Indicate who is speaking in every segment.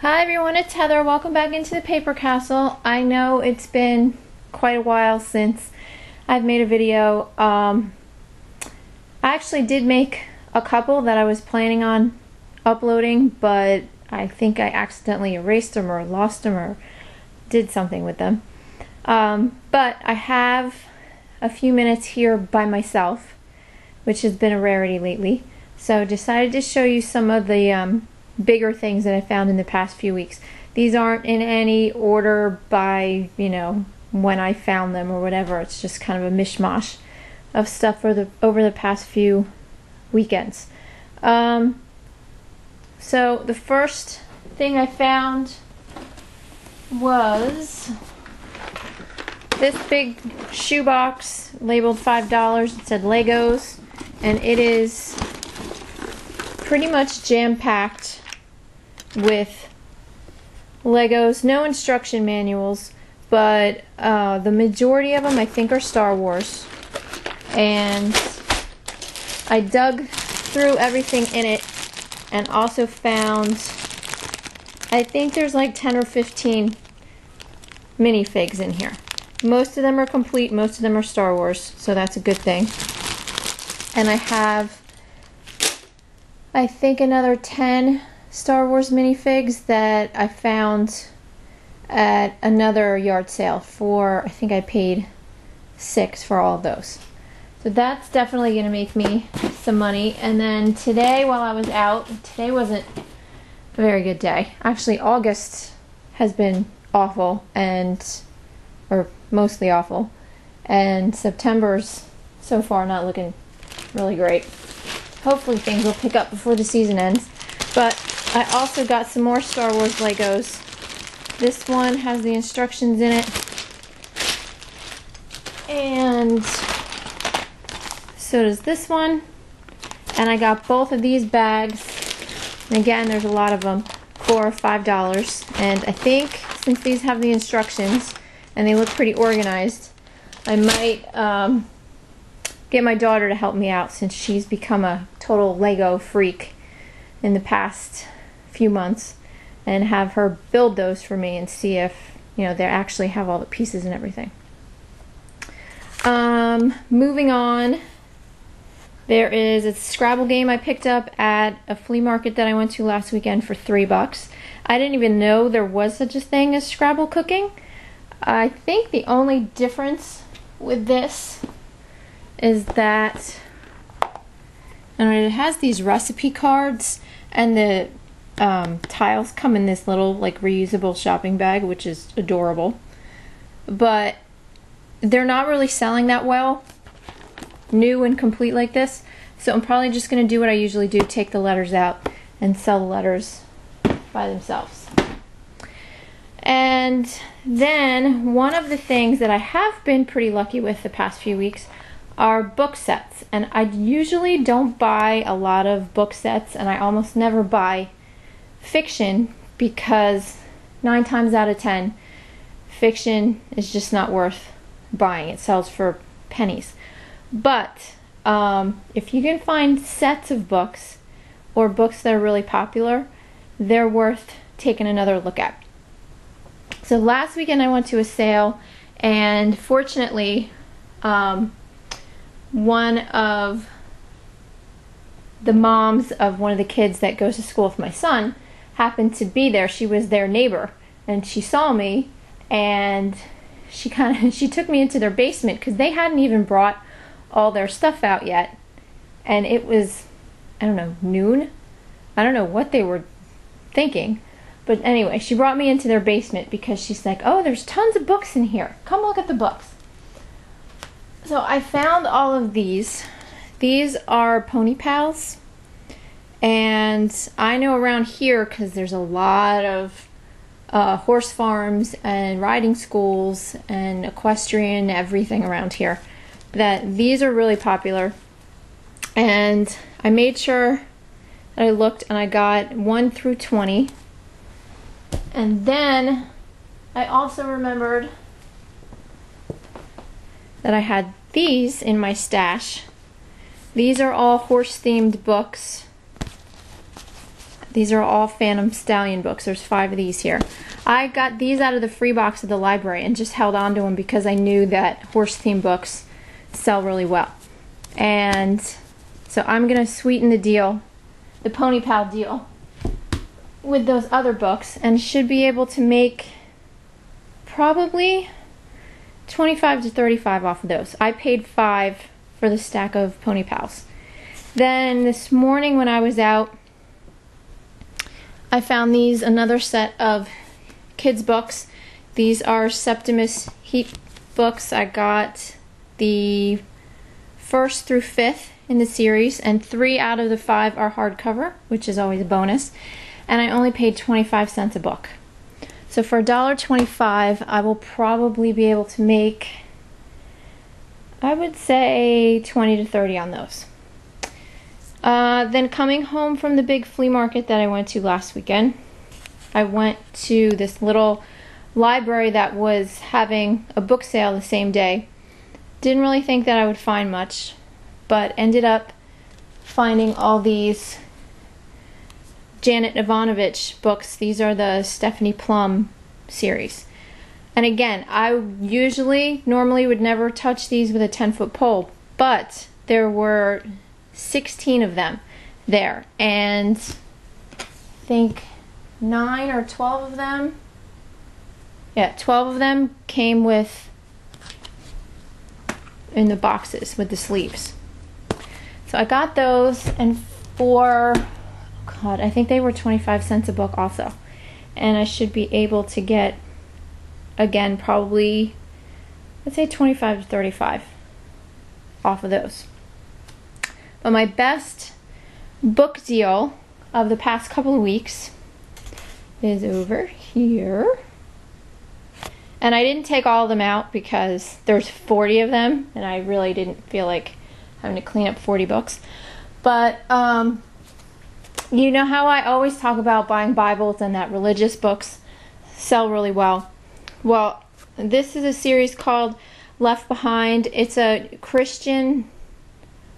Speaker 1: Hi everyone, it's Heather. Welcome back into the Paper Castle. I know it's been quite a while since I've made a video. I actually did make a couple that I was planning on uploading, but I think I accidentally erased them or lost them or did something with them. But I have a few minutes here by myself, which has been a rarity lately. So decided to show you some of the bigger things that I found in the past few weeks. These aren't in any order by, when I found them or whatever. It's just kind of a mishmash of stuff over the past few weekends. So the first thing I found was this big shoebox labeled $5. It said Legos, and it is pretty much jam-packed with Legos. No instruction manuals, but the majority of them I think are Star Wars. And I dug through everything in it and also found, I think there's like 10 or 15 minifigs in here. Most of them are complete, most of them are Star Wars, so that's a good thing. And I have, I think, another 10 Star Wars minifigs that I found at another yard sale for, I think I paid $6 for all of those. So that's definitely going to make me some money. And then today while I was out, today wasn't a very good day. Actually, August has been awful, or mostly awful. And September's so far not looking really great. Hopefully things will pick up before the season ends. But I also got some more Star Wars Legos. This one has the instructions in it. And so does this one. And I got both of these bags. And again, there's a lot of them for $5. And I think since these have the instructions and they look pretty organized, I might get my daughter to help me out since she's become a total Lego freak in the past few months, and have her build those for me and see if they actually have all the pieces and everything. Moving on, there is a Scrabble game I picked up at a flea market that I went to last weekend for $3. I didn't even know there was such a thing as Scrabble cooking. I think the only difference with this is that it has these recipe cards, and the tiles come in this little reusable shopping bag, which is adorable. But they're not really selling that well, new and complete like this. So I'm probably just going to do what I usually do, take the letters out and sell the letters by themselves. And then one of the things that I have been pretty lucky with the past few weeks are book sets. And I usually don't buy a lot of book sets, and I almost never buy fiction because 9 times out of 10 fiction is just not worth buying. It sells for pennies. But if you can find sets of books or books that are really popular, they're worth taking another look at. So last weekend I went to a sale, and fortunately one of the moms of one of the kids that goes to school with my son happened to be there. She was their neighbor, and she saw me, and she took me into their basement because they hadn't even brought all their stuff out yet, and it was, I don't know, noon. I don't know what they were thinking, but anyway, she brought me into their basement because she's like, oh, there's tons of books in here, come look at the books. So I found all of these. These are Pony Pals, and I know around here, because there's a lot of horse farms and riding schools and equestrian everything around here, that these are really popular. And I made sure that I looked, and I got 1 through 20. And then I also remembered that I had these in my stash. These are all horse-themed books. These are all Phantom Stallion books. There's 5 of these here. I got these out of the free box of the library and just held on to them because I knew that horse-themed books sell really well. And so I'm going to sweeten the deal, the Pony Pal deal, with those other books, and should be able to make probably 25 to 35 off of those. I paid $5 for the stack of Pony Pals. Then this morning when I was out, I found these, another set of kids books. These are Septimus Heap books. I got the 1st through 5th in the series, and 3 out of the 5 are hardcover, which is always a bonus. And I only paid 25 cents a book. So for $1.25, I will probably be able to make, I would say, 20 to 30 on those. Then coming home from the big flea market that I went to last weekend, I went to this little library that was having a book sale the same day. Didn't really think that I would find much, but ended up finding all these Janet Ivanovich books. These are the Stephanie Plum series. And again, I normally would never touch these with a 10-foot pole, but there were 16 of them there, and I think 9 or 12 of them, 12 of them came with in the boxes with the sleeves. So I got those, and for I think they were 25 cents a book also, and I should be able to get, again, probably, let's say 25 to 35 off of those. But my best book deal of the past couple of weeks is over here. And I didn't take all of them out because there's 40 of them, and I really didn't feel like having to clean up 40 books. But you know how I always talk about buying Bibles and that religious books sell really well? Well, this is a series called Left Behind. It's a Christian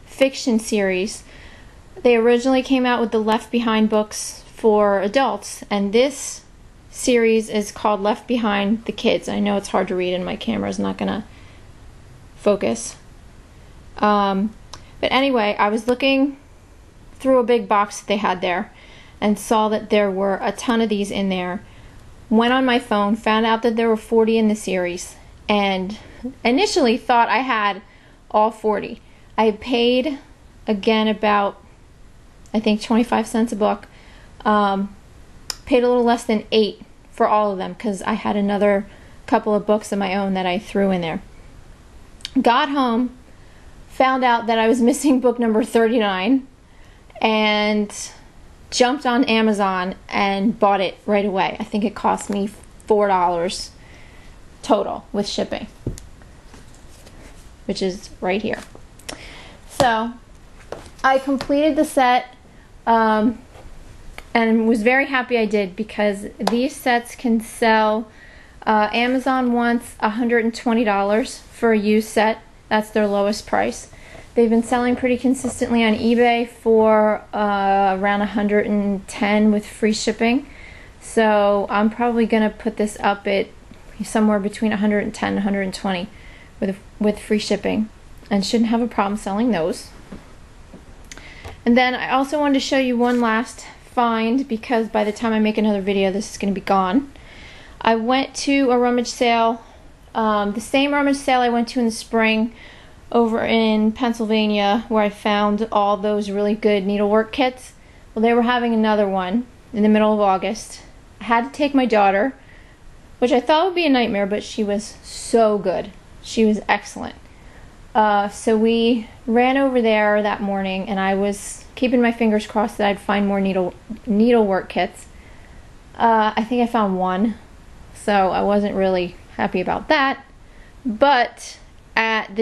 Speaker 1: fiction series. They originally came out with the Left Behind books for adults, and this series is called Left Behind the Kids. I know it's hard to read and my camera's not gonna focus. But anyway, I was looking through a big box that they had there and saw that there were a ton of these in there. Went on my phone, found out that there were 40 in the series, and initially thought I had all 40. I paid, again, about, I think, 25 cents a book. Paid a little less than $8 for all of them because I had another couple of books of my own that I threw in there. Got home, found out that I was missing book number 39, and jumped on Amazon and bought it right away. I think it cost me $4 total with shipping, which is right here. So I completed the set and was very happy I did, because these sets can sell. Amazon wants $120 for a used set. That's their lowest price. They've been selling pretty consistently on eBay for around $110 with free shipping. So I'm probably going to put this up at somewhere between $110 and $120 with free shipping, and shouldn't have a problem selling those. And then I also wanted to show you one last find, because by the time I make another video, this is going to be gone. I went to a rummage sale, the same rummage sale I went to in the spring over in Pennsylvania, where I found all those really good needlework kits. Well, they were having another one in the middle of August. I had to take my daughter, which I thought would be a nightmare, but she was so good. She was excellent. So we ran over there that morning, and I was keeping my fingers crossed that I'd find more needlework kits. I think I found one, so I wasn't really happy about that. But at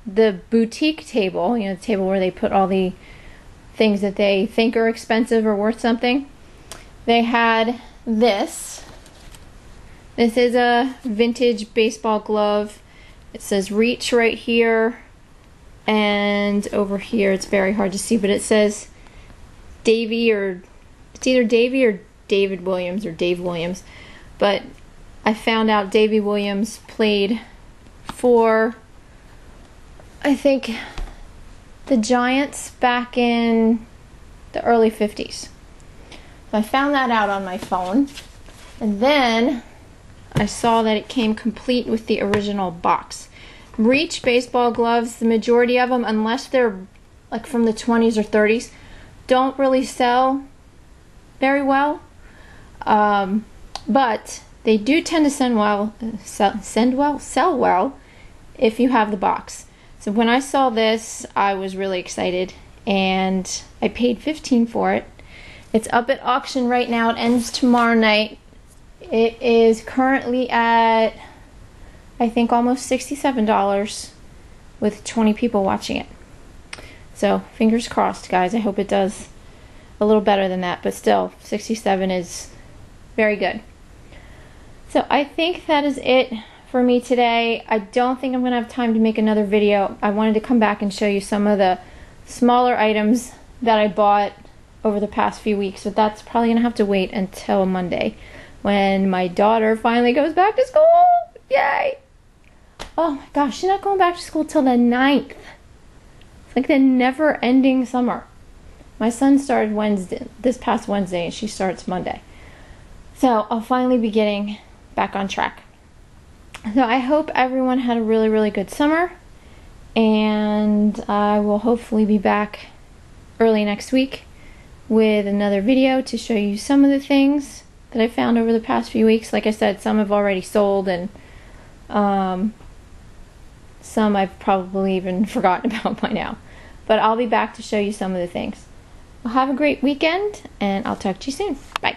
Speaker 1: the boutique table, you know, the table where they put all the things that they think are expensive or worth something, they had this. This is a vintage baseball glove. It says Reach right here, and over here it's very hard to see, but it says Davy or It's either Davy or David Williams or Dave Williams. But I found out Davy Williams played for, I think, the Giants back in the early 50s. So I found that out on my phone. And then I saw that it came complete with the original box. Reach baseball gloves, the majority of them, unless they're like from the 20s or 30s, don't really sell very well. But they do tend to sell well if you have the box. So when I saw this, I was really excited, and I paid $15 for it. It's up at auction right now. It ends tomorrow night. It is currently at, I think, almost $67 with 20 people watching it. So fingers crossed, guys. I hope it does a little better than that, but still, 67 is very good. So I think that is it for me today. I don't think I'm going to have time to make another video. I wanted to come back and show you some of the smaller items that I bought over the past few weeks, but that's probably going to have to wait until Monday when my daughter finally goes back to school. Yay! Oh my gosh, she's not going back to school till the 9th. It's like the never-ending summer. My son started this past Wednesday, and she starts Monday. So I'll finally be getting back on track. So I hope everyone had a really, really good summer, and I will hopefully be back early next week with another video to show you some of the things that I found over the past few weeks. Like I said, some have already sold, and some I've probably even forgotten about by now. But I'll be back to show you some of the things. Well, have a great weekend, and I'll talk to you soon. Bye.